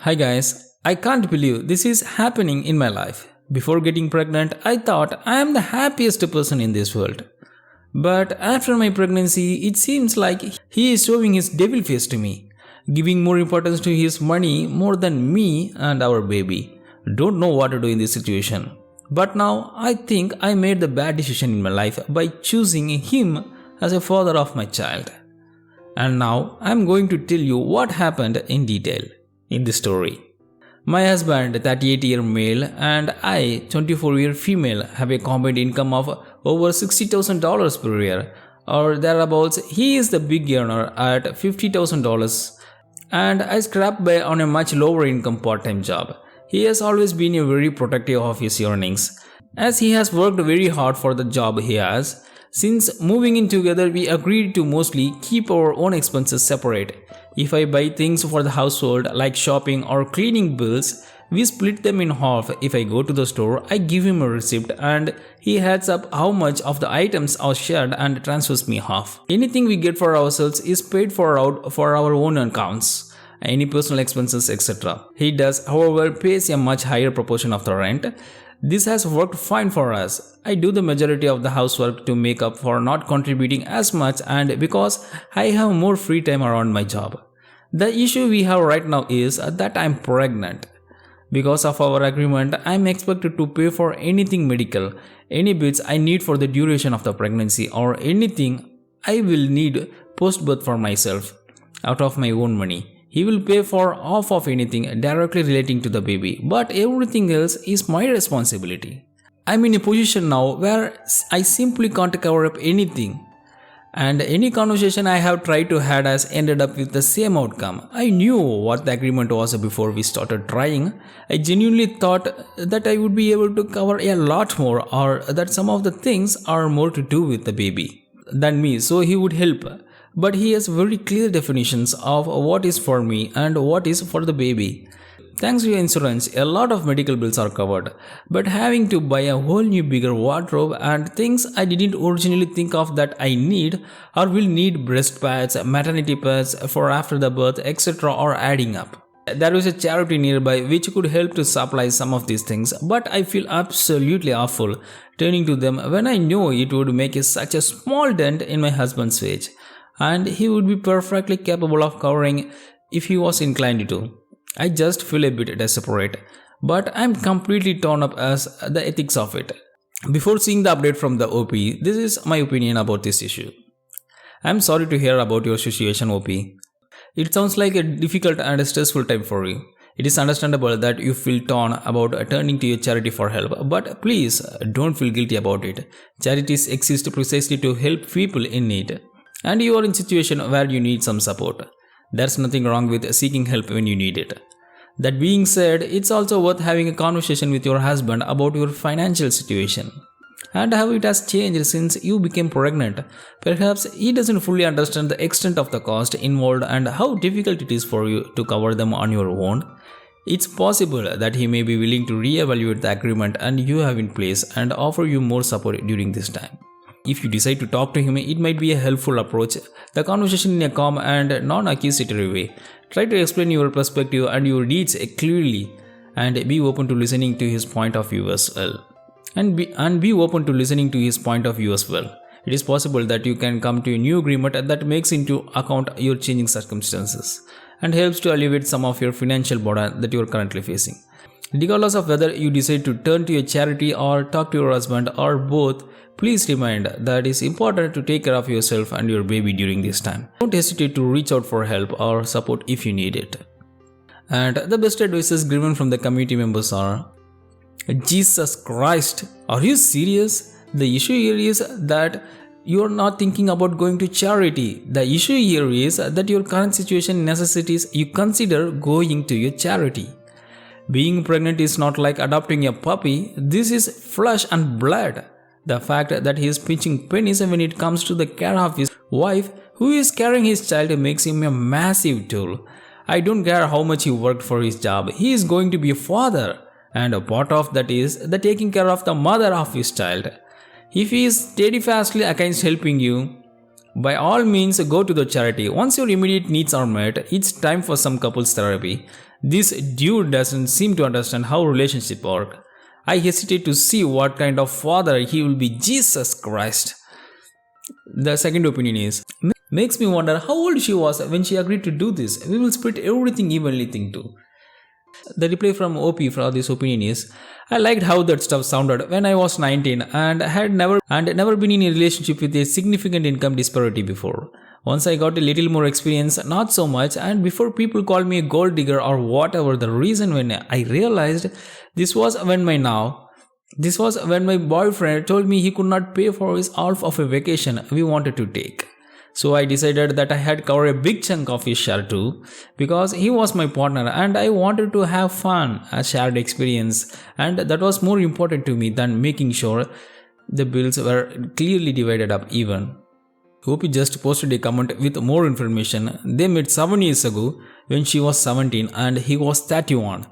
Hi guys, I can't believe this is happening in my life. Before getting pregnant, I thought I am the happiest person in this world. But after my pregnancy, it seems like he is showing his devil face to me, giving more importance to his money more than me and our baby. Don't know what to do in this situation. But now I think I made the bad decision in my life by choosing him as a father of my child. And now I am going to tell you what happened in detail in this story. My husband, 38-year male, and I, 24-year female, have a combined income of over $60,000 per year, or thereabouts. He is the big earner at $50,000, and I scrap by on a much lower income part-time job. He has always been a very protective of his earnings, as he has worked very hard for the job he has. Since moving in together, we agreed to mostly keep our own expenses separate. If I buy things for the household like shopping or cleaning bills, we split them in half. If I go to the store, I give him a receipt and he adds up how much of the items are shared and transfers me half. Anything we get for ourselves is paid for out for our own accounts, any personal expenses, etc. He does, however, pays a much higher proportion of the rent. This has worked fine for us. I do the majority of the housework to make up for not contributing as much, and because I have more free time around my job. The issue we have right now is that I'm pregnant. Because of our agreement, I'm expected to pay for anything medical, any bills I need for the duration of the pregnancy, or anything I will need post-birth for myself out of my own money. He will pay for half of anything directly relating to the baby, but everything else is my responsibility. I'm in a position now where I simply can't cover up anything. And any conversation I have tried to had has ended up with the same outcome. I knew what the agreement was before we started trying. I genuinely thought that I would be able to cover a lot more, or that some of the things are more to do with the baby than me, so he would help. But he has very clear definitions of what is for me and what is for the baby. Thanks to your insurance, a lot of medical bills are covered, but having to buy a whole new bigger wardrobe and things I didn't originally think of that I need or will need, breast pads, maternity pads for after the birth, etc. are adding up. There is a charity nearby which could help to supply some of these things, but I feel absolutely awful turning to them when I know it would make such a small dent in my husband's wage, and he would be perfectly capable of covering if he was inclined to. I just feel a bit desperate, but I'm completely torn up as the ethics of it. Before seeing the update from the OP, this is my opinion about this issue. I'm sorry to hear about your situation, OP. It sounds like a difficult and a stressful time for you. It is understandable that you feel torn about turning to your charity for help, but please don't feel guilty about it. Charities exist precisely to help people in need, and you are in a situation where you need some support. There's nothing wrong with seeking help when you need it. That being said, it's also worth having a conversation with your husband about your financial situation and how it has changed since you became pregnant. Perhaps he doesn't fully understand the extent of the cost involved and how difficult it is for you to cover them on your own. It's possible that he may be willing to reevaluate the agreement and you have in place and offer you more support during this time. If you decide to talk to him, it might be a helpful approach. The conversation in a calm and non-accusatory way. Try to explain your perspective and your needs clearly, and be open to listening to his point of view as well. And be open to listening to his point of view as well. It is possible that you can come to a new agreement that makes into account your changing circumstances and helps to alleviate some of your financial burden that you are currently facing. Regardless of whether you decide to turn to a charity or talk to your husband or both, please remind that it's important to take care of yourself and your baby during this time. Don't hesitate to reach out for help or support if you need it. And the best advices given from the community members are, Jesus Christ, are you serious? The issue here is that you are not thinking about going to charity. The issue here is that your current situation necessitates you consider going to your charity. Being pregnant is not like adopting a puppy. This is flesh and blood. The fact that he is pinching pennies when it comes to the care of his wife who is carrying his child makes him a massive tool. I don't care how much he worked for his job. He is going to be a father, and a part of that is the taking care of the mother of his child. If he is steadfastly against helping you, By all means, go to the charity. Once your immediate needs are met, it's time for some couples therapy. This dude doesn't seem to understand how relationships work. I hesitate to see what kind of father he will be. Jesus Christ. The second opinion is, makes me wonder how old she was when she agreed to do this. We will split everything evenly, thing too. The reply from OP for this opinion is, I liked how that stuff sounded when I was 19 and had never been in a relationship with a significant income disparity before. Once I got a little more experience, not so much, and before people called me a gold digger or whatever the reason, when I realized this was when my boyfriend told me he could not pay for his half of a vacation we wanted to take. So I decided that I had covered a big chunk of his share too, because he was my partner and I wanted to have fun, a shared experience, and that was more important to me than making sure the bills were clearly divided up even. Hope just posted a comment with more information. They met 7 years ago when she was 17 and he was 31.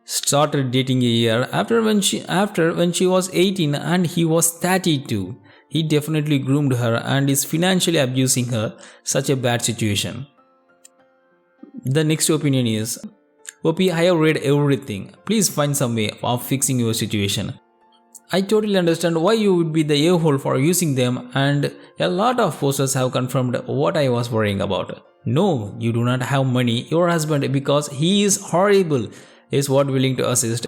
Started dating a year after when she was 18 and he was 32. He definitely groomed her and is financially abusing her. Such a bad situation. The next opinion is, OP, I have read everything. Please find some way of fixing your situation. I totally understand why you would be the a-hole for using them, and a lot of posters have confirmed what I was worrying about. No, you do not have money. Your husband, because he is horrible, is what willing to assist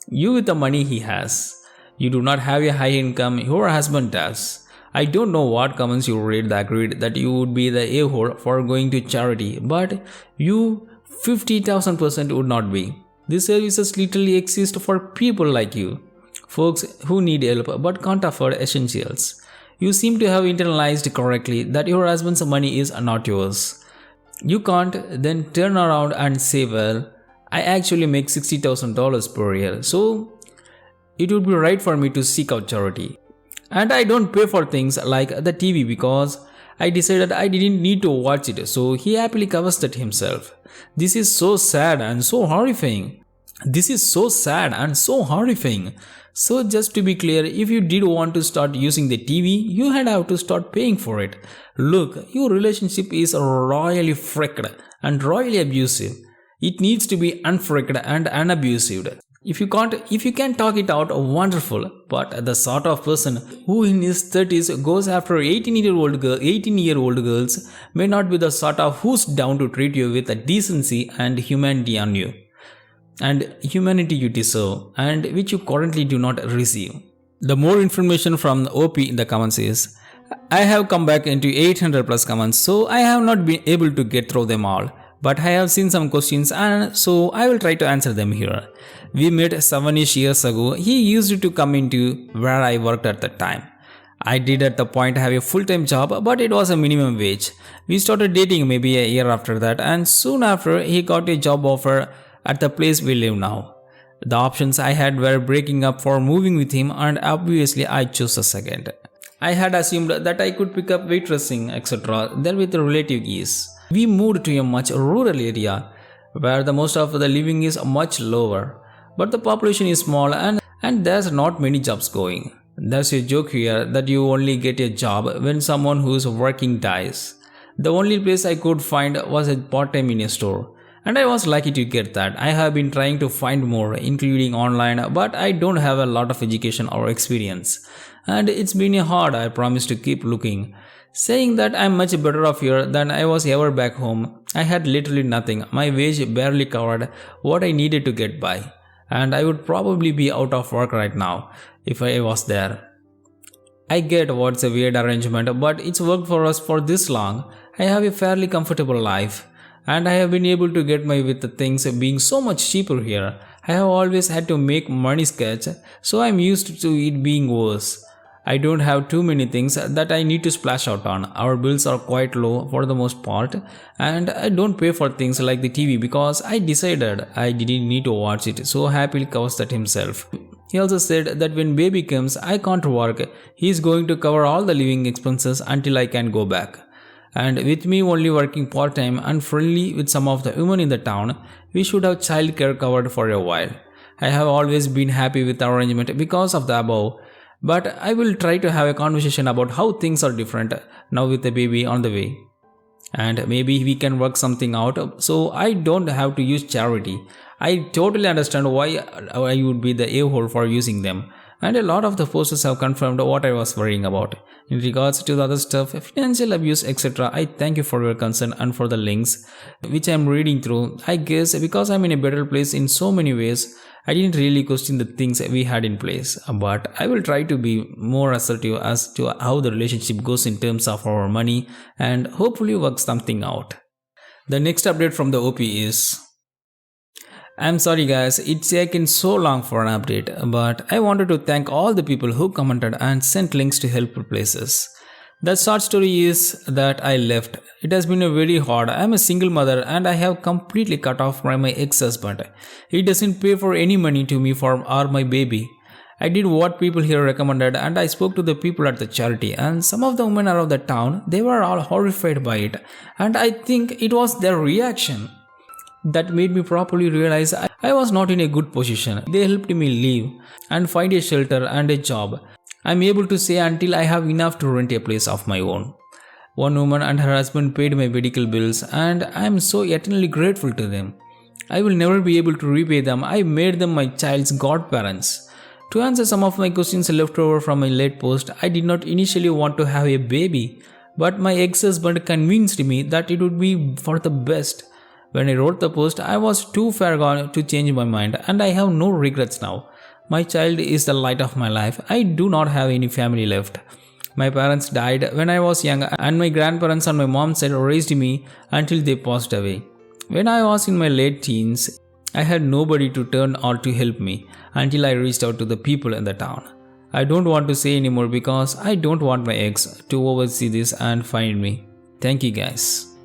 you with the money he has. You do not have a high income, your husband does. I don't know what comments you read that agreed that you would be the a-hole for going to charity, but you 50,000% would not be. These services literally exist for people like you, folks who need help but can't afford essentials. You seem to have internalized correctly that your husband's money is not yours. You can't then turn around and say, well, I actually make $60,000 per year, so it would be right for me to seek out charity. And I don't pay for things like the TV because I decided I didn't need to watch it, so he happily covers that himself. This is so sad and so horrifying. So just to be clear, if you did want to start using the TV, you had have to start paying for it. Look, your relationship is royally fricked and royally abusive. It needs to be unfricked and unabused. If you can talk it out, wonderful. But the sort of person who in his 30s goes after 18-year-old girls may not be the sort of who's down to treat you with a decency and humanity on you. And humanity you deserve, and which you currently do not receive. The more information from the OP in the comments is, I have come back into 800 plus comments, so I have not been able to get through them all. But I have seen some questions and so I will try to answer them here. We met 7ish years ago. He used to come into where I worked at the time. I did at the point have a full-time job, but it was a minimum wage. We started dating maybe a year after that, and soon after he got a job offer at the place we live now. The options I had were breaking up or moving with him, and obviously I chose the second. I had assumed that I could pick up waitressing, etc. there with relative ease. We moved to a much rural area where the most of the living is much lower, but the population is small and there's not many jobs going. There's a joke here that you only get a job when someone who is working dies. The only place I could find was a part-time in a store, and I was lucky to get that. I have been trying to find more, including online, but I don't have a lot of education or experience, and it's been hard. I promise to keep looking. Saying that I'm much better off here than I was ever back home. I had literally nothing. My wage barely covered what I needed to get by, and I would probably be out of work right now if I was there. I get what's a weird arrangement, but it's worked for us for this long. I have a fairly comfortable life, and I have been able to get by with the things being so much cheaper here. I have always had to make money sketch, so I'm used to it being worse. I don't have too many things that I need to splash out on. Our bills are quite low for the most part, and I don't pay for things like the TV because I decided I didn't need to watch it, so happily covers that himself. He also said that when baby comes, I can't work. He is going to cover all the living expenses until I can go back. And with me only working part-time and friendly with some of the women in the town, we should have childcare covered for a while. I have always been happy with the arrangement because of the above. But I will try to have a conversation about how things are different now with the baby on the way. And maybe we can work something out so I don't have to use charity. I totally understand why I would be the a-hole for using them. And a lot of the posts have confirmed what I was worrying about. In regards to the other stuff, financial abuse, etc., I thank you for your concern and for the links which I am reading through. I guess because I'm in a better place in so many ways, I didn't really question the things we had in place. But I will try to be more assertive as to how the relationship goes in terms of our money and hopefully work something out. The next update from the OP is, I'm sorry guys, it's taken so long for an update, but I wanted to thank all the people who commented and sent links to helpful places. The short story is that I left. It has been a very hard. I am a single mother and I have completely cut off from my ex-husband. He doesn't pay for any money to me for or my baby. I did what people here recommended and I spoke to the people at the charity, and some of the women around the town, they were all horrified by it, and I think it was their reaction that made me properly realize I was not in a good position. They helped me leave and find a shelter and a job. I'm able to say until I have enough to rent a place of my own. One woman and her husband paid my medical bills and I am so eternally grateful to them. I will never be able to repay them. I made them my child's godparents. To answer some of my questions left over from my late post, I did not initially want to have a baby, but my ex-husband convinced me that it would be for the best. When I wrote the post, I was too far gone to change my mind and I have no regrets now. My child is the light of my life. I do not have any family left. My parents died when I was young and my grandparents on my mom's side raised me until they passed away. When I was in my late teens, I had nobody to turn or to help me until I reached out to the people in the town. I don't want to say anymore because I don't want my ex to oversee this and find me. Thank you guys.